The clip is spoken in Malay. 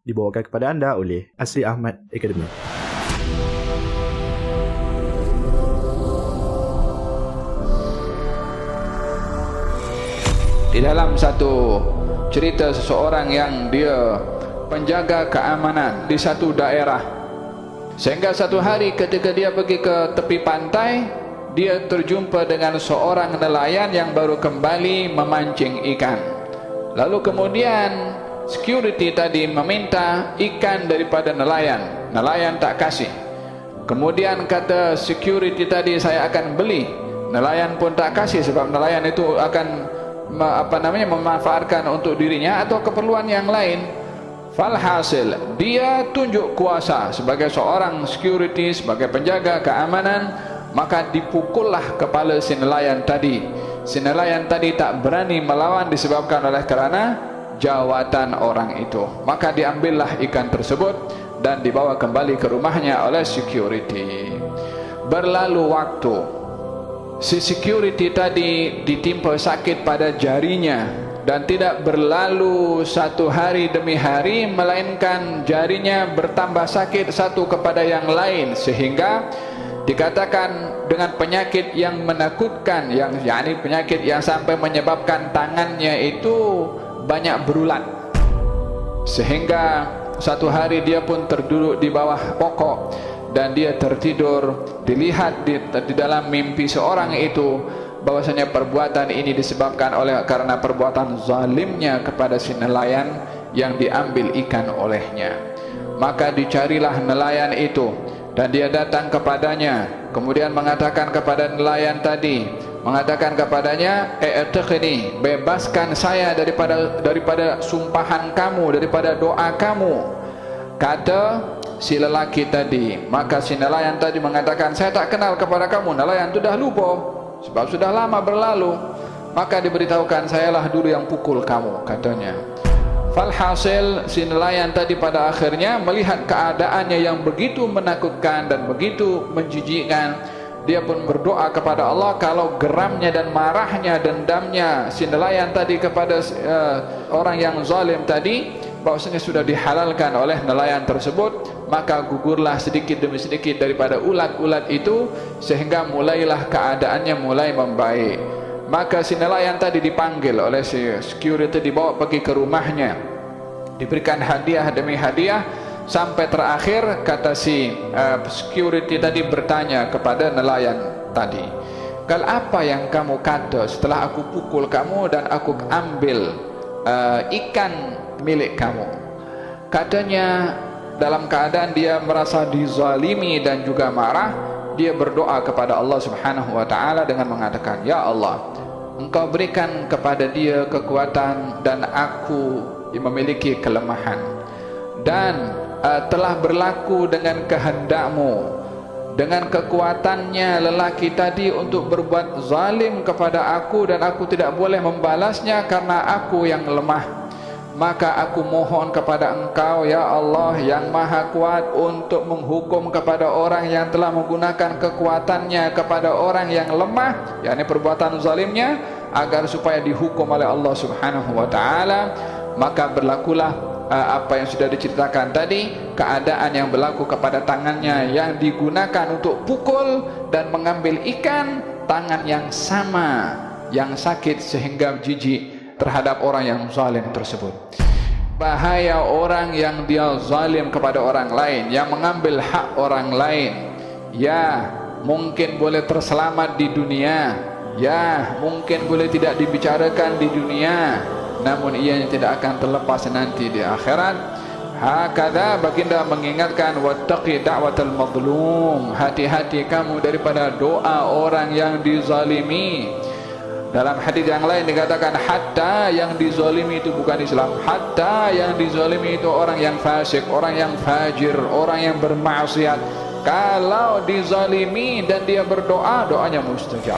dibawakan kepada anda oleh Asri Ahmad Academy. Di dalam satu cerita seseorang yang dia penjaga keamanan di satu daerah, sehingga satu hari ketika dia pergi ke tepi pantai, dia terjumpa dengan seorang nelayan yang baru kembali memancing ikan. Lalu kemudian security tadi meminta ikan daripada nelayan. Nelayan tak kasih. Kemudian kata security tadi, saya akan beli. Nelayan pun tak kasih sebab nelayan itu akan memanfaatkan untuk dirinya atau keperluan yang lain. Falhasil dia tunjuk kuasa sebagai seorang security, sebagai penjaga keamanan, maka dipukullah kepala si nelayan tadi. Si nelayan tadi tak berani melawan disebabkan oleh kerana jawatan orang itu. Maka diambillah ikan tersebut dan dibawa kembali ke rumahnya oleh security. Berlalu waktu, si security tadi ditimpa sakit pada jarinya, dan tidak berlalu satu hari demi hari, melainkan jarinya bertambah sakit satu kepada yang lain, sehingga dikatakan dengan penyakit yang menakutkan, yang penyakit yang sampai menyebabkan tangannya itu banyak berulat, sehingga satu hari dia pun terduduk di bawah pokok dan dia tertidur. Dilihat di dalam mimpi seorang itu bahwasanya perbuatan ini disebabkan karena perbuatan zalimnya kepada si nelayan yang diambil ikan olehnya. Maka dicarilah nelayan itu dan dia datang kepadanya, kemudian mengatakan kepada nelayan tadi, mengatakan kepadanya, "I'tiqni, bebaskan saya daripada sumpahan kamu, daripada doa kamu." Kata si lelaki tadi. Maka si nelayan tadi mengatakan, "Saya tak kenal kepada kamu." Nelayan itu dah lupa sebab sudah lama berlalu. Maka diberitahukan, "Sayalah dulu yang pukul kamu," katanya. Falhasil si nelayan tadi pada akhirnya melihat keadaannya yang begitu menakutkan dan begitu menjijikkan, dia pun berdoa kepada Allah. Kalau geramnya dan marahnya, dendamnya si nelayan tadi kepada orang yang zalim tadi bahwasanya sudah dihalalkan oleh nelayan tersebut, maka gugurlah sedikit demi sedikit daripada ulat-ulat itu, sehingga mulailah keadaannya mulai membaik. Maka si nelayan tadi dipanggil oleh si security, dibawa pergi ke rumahnya, diberikan hadiah demi hadiah, sampai terakhir kata si security tadi bertanya kepada nelayan tadi, "Kal apa yang kamu kata setelah aku pukul kamu dan aku ambil ikan milik kamu?" Katanya dalam keadaan dia merasa dizalimi dan juga marah, dia berdoa kepada Allah Subhanahu wa taala dengan mengatakan, "Ya Allah, Engkau berikan kepada dia kekuatan dan aku memiliki kelemahan, dan telah berlaku dengan kehendak-Mu. Dengan kekuatannya lelaki tadi untuk berbuat zalim kepada aku, dan aku tidak boleh membalasnya karena aku yang lemah. Maka aku mohon kepada Engkau, ya Allah yang maha kuat, untuk menghukum kepada orang yang telah menggunakan kekuatannya kepada orang yang lemah, yakni perbuatan zalimnya, agar supaya dihukum oleh Allah Subhanahu wa taala." Maka berlakulah apa yang sudah diceritakan tadi, keadaan yang berlaku kepada tangannya yang digunakan untuk pukul dan mengambil ikan, tangan yang sama yang sakit sehingga jijik terhadap orang yang zalim tersebut. Bahaya orang yang dia zalim kepada orang lain, yang mengambil hak orang lain. Ya, mungkin boleh terselamat di dunia, ya mungkin boleh tidak dibicarakan di dunia, namun ianya tidak akan terlepas nanti di akhirat. Hakadha baginda mengingatkan, wattaqi da'watal mazlum, hati-hati kamu daripada doa orang yang dizalimi. Dalam hadis yang lain dikatakan, hatta yang dizalimi itu bukan Islam, hatta yang dizalimi itu orang yang fasik, orang yang fajir, orang yang bermaksiat. Kalau dizalimi dan dia berdoa, doanya mustajab.